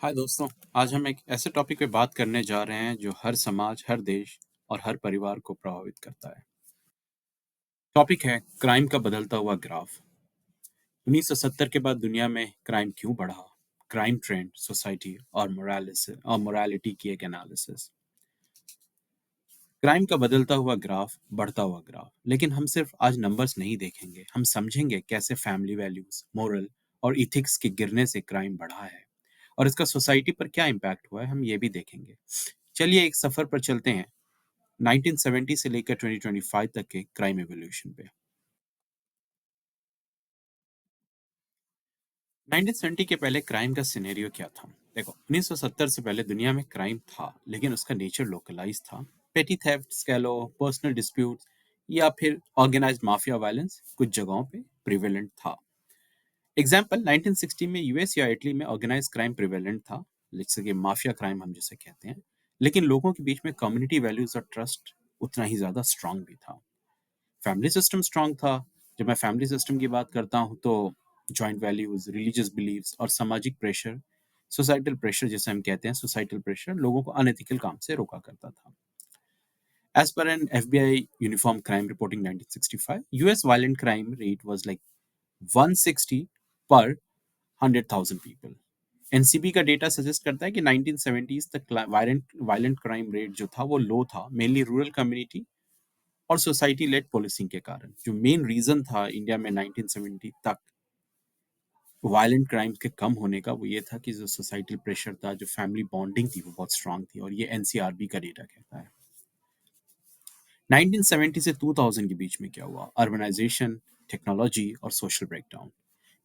हाय दोस्तों। आज हम एक ऐसे टॉपिक पे बात करने जा रहे हैं जो हर समाज, हर देश और हर परिवार को प्रभावित करता है। टॉपिक है क्राइम का बदलता हुआ ग्राफ। 1970 के बाद दुनिया में क्राइम क्यों बढ़ा? क्राइम ट्रेंड, सोसाइटी और मोरालिटी की एक एनालिसिस। क्राइम का बदलता हुआ ग्राफ, बढ़ता हुआ ग्राफ। लेकिन हम सिर्फ आज नंबर्स नहीं देखेंगे, हम समझेंगे कैसे फैमिली वैल्यूज, मोरल और इथिक्स के गिरने से क्राइम बढ़ा है और इसका सोसाइटी पर क्या इम्पैक्ट हुआ है, हम ये भी देखेंगे। चलिए एक सफर पर चलते हैं 1970 से लेकर 2025 तक के क्राइम एवोल्यूशन पे। 1970 के पहले क्राइम का सिनेरियो क्या था? देखो, 1970 से पहले दुनिया में क्राइम था, लेकिन उसका नेचर लोकलाइज था। पेटी थेफ्ट, स्कैलो, पर्सनल डिस्प्यूट या फिर ऑर्गेनाइज्ड माफिया वायलेंस कुछ जगहों पे प्रिवेलेंट था। एग्जाम्पल, 1960 में यूएस या इटली में ऑर्गेनाइज क्राइम प्रिवेलेंट था, जैसे कि माफिया क्राइम हम जिसे कहते हैं, लेकिन लोगों के बीच में कम्युनिटी वैल्यूज और ट्रस्ट उतना ही ज्यादा स्ट्रांग भी था। फैमिली सिस्टम स्ट्रांग था। जब मैं फैमिली सिस्टम की बात करता हूँ तो जॉइंट वैल्यूज, रिलीजियस बिलीव्स और सामाजिक प्रेशर, सोसाइटल प्रेशर जिसे हम कहते हैं, सोसाइटल प्रेशर लोगों को अनएथिकल काम से रोका करता था। As per an FBI Uniform Crime Reporting 1965, US violent crime rate was like 160 per 100,000 people. NCB का डेटा सजेस्ट करता है कि 1970s तक वायलेंट क्राइम रेट जो था वो लो था, मेनली रूरल कम्युनिटी और सोसाइटी लेड पोलिसिंग के कारण। जो मेन रीजन था इंडिया में 1970 तक वायलेंट क्राइम्स के कम होने का, वो ये था कि जो सोसाइटल प्रेशर था, जो फैमिली बॉन्डिंग थी, वो बहुत स्ट्रांग थी, और ये एनसीआरबी का डेटा कहता है। 1970 से 2000 के बीच में क्या हुआ? अर्बनाइजेशन, टेक्नोलॉजी और सोशल ब्रेकडाउन।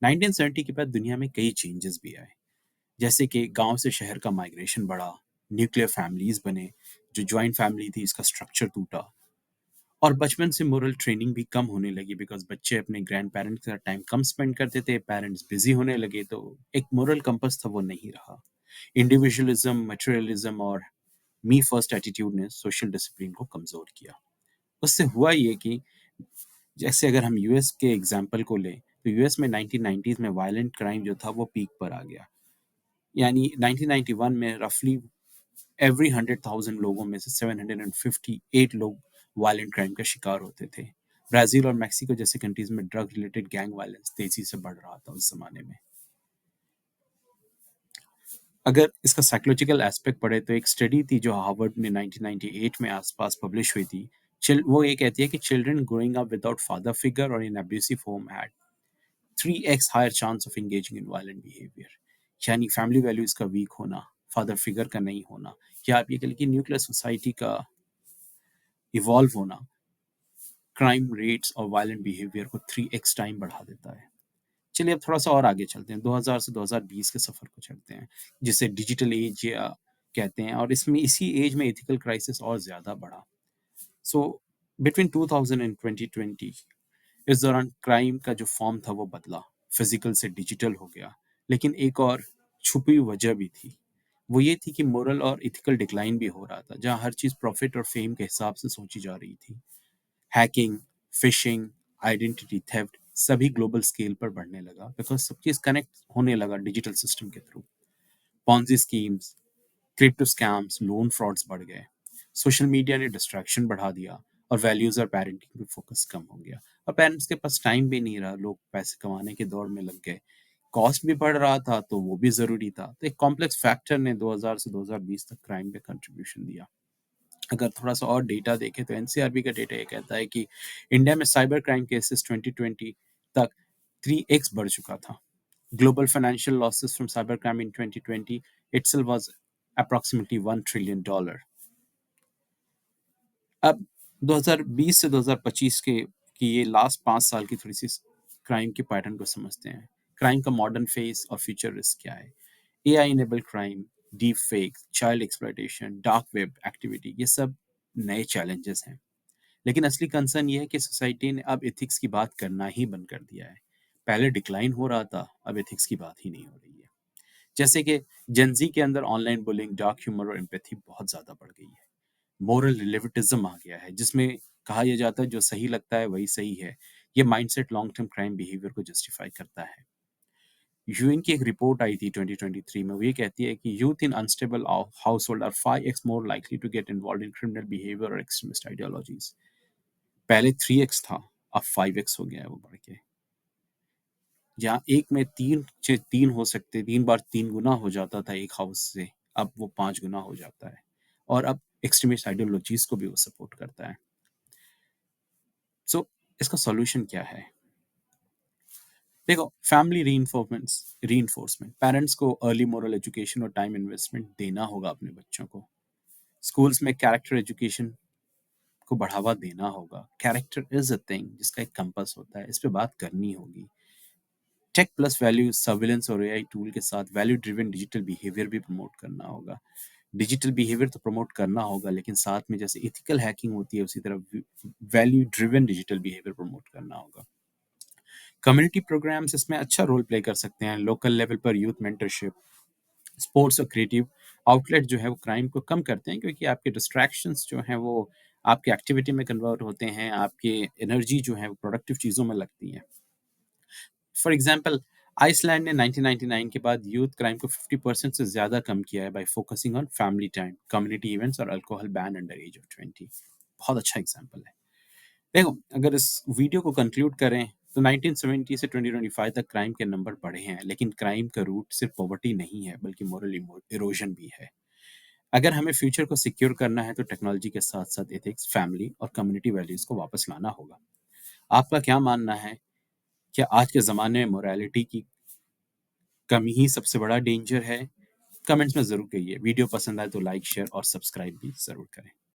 1970 के बाद दुनिया में कई चेंजेस भी आए, जैसे कि गांव से शहर का माइग्रेशन बढ़ा, न्यूक्लियर फैमिलीज बने, जो ज्वाइंट फैमिली थी इसका स्ट्रक्चर टूटा, और बचपन से मोरल ट्रेनिंग भी कम होने लगी, बिकॉज बच्चे अपने ग्रैंड पेरेंट्स के साथ टाइम कम स्पेंड करते थे, पेरेंट्स बिजी होने लगे, तो एक मोरल कंपस था वो नहीं रहा। इंडिविजुअलिज्म, मटेरियलिज्म और मी फर्स्ट एटीट्यूड ने सोशल डिसिप्लिन को कमजोर किया। उससे हुआ ये कि जैसे अगर हम यूएस के एग्जाम्पल को लें, तो यूएस में 1990s में वायलेंट क्राइम जो था वो पीक पर आ गया। यानी 1991 में रफली एवरी 100,000 लोगों में से 758 लोग वायलेंट क्राइम का शिकार होते थे। ब्राजील और मेक्सिको जैसे कंट्रीज में ड्रग रिलेटेड गैंग वायलेंस तेजी से बढ़ रहा था उस जमाने में। अगर इसका साइकोलॉजिकल एस्पेक्ट पढ़े तो एक स्टडी थी जो हार्वर्ड ने 1998 में आसपास पब्लिश हुई थी। वो ये कहती है कि children growing up without father figure और in abusive home had 3x higher chance of engaging in violent behaviour. यानी फैमिली वैल्यूज का वीक होना, फादर फिगर का नहीं होना, या आप ये कह लीजिए न्यूक्लियर सोसाइटी का इवॉल्व होना, क्राइम रेट्स और वायलेंट बिहेवियर को 3x टाइम बढ़ा देता है। चलिए अब थोड़ा सा और आगे चलते हैं, 2000 से 2020 के सफर को चलते हैं, जिसे डिजिटल एज या कहते हैं, और इसमें इसी एज में एथिकल क्राइसिस और ज्यादा बढ़ा। सो बिटवीन 2000 एंड 2020, इस दौरान क्राइम का जो फॉर्म था वो बदला, फिजिकल से डिजिटल हो गया। लेकिन एक और छुपी वजह भी थी, वो ये थी कि मोरल और इथिकल डिक्लाइन भी हो रहा था, जहाँ हर चीज प्रॉफिट और फेम के हिसाब से सोची जा रही थी। हैकिंग, फिशिंग, आइडेंटिटी थेफ्ट सभी ग्लोबल स्केल पर बढ़ने लगा, बिकॉज सब चीज कनेक्ट होने लगा डिजिटल सिस्टम के through. Ponzi schemes, crypto scams, loan frauds बढ़ गए। सोशल मीडिया ने डिस्ट्रैक्शन बढ़ा दिया और वैल्यूज और पेरेंटिंग पे फोकस कम हो गया। और पेरेंट्स के पास टाइम भी नहीं रहा, लोग पैसे कमाने की दौड़ में लग गए। कॉस्ट भी बढ़ रहा था तो वो भी जरूरी था। तो एक कॉम्प्लेक्स फैक्टर ने 2000 से 2020 तक क्राइम पे कंट्रीब्यूशन दिया। अगर थोड़ा सा और डेटा देखें तो एनसीआरबी का डेटा ये कहता है कि इंडिया में साइबर क्राइम केसेस 2020 तक 3x बढ़ चुका था। Global financial losses from cyber crime in 2020 itself was approximately $1 trillion। अब 2020 से 2025 की ये लास्ट 5 साल की थोड़ी सी क्राइम के पैटर्न को समझते हैं। क्राइम का मॉडर्न फेस और फ्यूचर रिस्क क्या है? AI enabled crime, deep fake, child exploitation, dark web activity, ये सब नए चैलेंजेस हैं। लेकिन असली कंसर्न ये है कि सोसाइटी ने अब एथिक्स की बात करना ही बंद कर दिया है। पहले डिक्लाइन हो रहा था, अब एथिक्स की बात ही नहीं हो रही है। जैसे कि जेनजी के अंदर ऑनलाइन बुलिंग, डार्क ह्यूमर और एम्पैथी बहुत ज्यादा बढ़ गई है। मोरल रिलेटिविज्म आ गया है, जिसमें कहा यह जाता है जो सही लगता है वही सही है। ये mindset long term crime behaviour को जस्टिफाई करता है। यूएन की एक रिपोर्ट आई थी 2023 में, वो ये कहती है कि youth in unstable household are 5x more likely to get involve in criminal behaviour और एक्सट्रीमिस्ट आइडियोलॉजीज। पहले 3x था, अब 5x हो गया है वो बढ़ के। जहाँ एक में तीन हो सकते, 3 बार 3 गुना हो जाता था एक हाउस से, अब वो 5 गुना हो जाता है। और अब एक्सट्रीमिस्ट आइडियोलॉजीज को भी वो सपोर्ट करता है। सो इसका सॉल्यूशन क्या है? देखो, फैमिली रीइंफोर्समेंट, पेरेंट्स को अर्ली मोरल एजुकेशन और टाइम इन्वेस्टमेंट देना होगा अपने बच्चों को। स्कूल्स में कैरेक्टर एजुकेशन को बढ़ावा देना होगा। कैरेक्टर इज अ थिंग जिसका एक कंपास होता है, इस पे बात करनी होगी। टेक प्लस वैल्यू सर्विलेंस और एआई टूल के साथ वैल्यू ड्रिवन डिजिटल बिहेवियर भी प्रमोट करना होगा। डिजिटल बिहेवियर तो प्रमोट करना होगा, लेकिन साथ में जैसे इथिकल हैकिंग होती है, उसी तरह value driven digital behaviour promote करना होगा। कम्युनिटी प्रोग्राम्स इसमें अच्छा रोल प्ले कर सकते हैं। लोकल लेवल पर यूथ मेंटरशिप, स्पोर्ट्स और क्रिएटिव आउटलेट जो है वो क्राइम को कम करते हैं, क्योंकि आपके डिस्ट्रैक्शंस जो हैं वो आपकी एक्टिविटी में कन्वर्ट होते हैं, आपकी एनर्जी जो है वो प्रोडक्टिव चीज़ों में लगती है। फॉर एग्जांपल, आइसलैंड ने 1999 के बाद यूथ क्राइम को 50% से ज़्यादा कम किया है by focusing on family time, community events और alcohol ban under age of 20। बहुत अच्छा एग्जांपल है। देखो, अगर इस वीडियो को कंक्लूड करें तो 1970 से 2025 तक क्राइम के नंबर बढ़े हैं, लेकिन क्राइम का रूट सिर्फ पॉवर्टी नहीं है, बल्कि मोरल इरोजन भी है। अगर हमें फ्यूचर को सिक्योर करना है तो टेक्नोलॉजी के साथ साथ एथिक्स, फैमिली और कम्युनिटी वैल्यूज को वापस लाना होगा। आपका क्या मानना है? क्या आज के ज़माने में मोरालिटी की कमी ही सबसे बड़ा डेंजर है? कमेंट्स में ज़रूर कहिए। वीडियो पसंद आए तो लाइक, शेयर और सब्सक्राइब भी ज़रूर करें।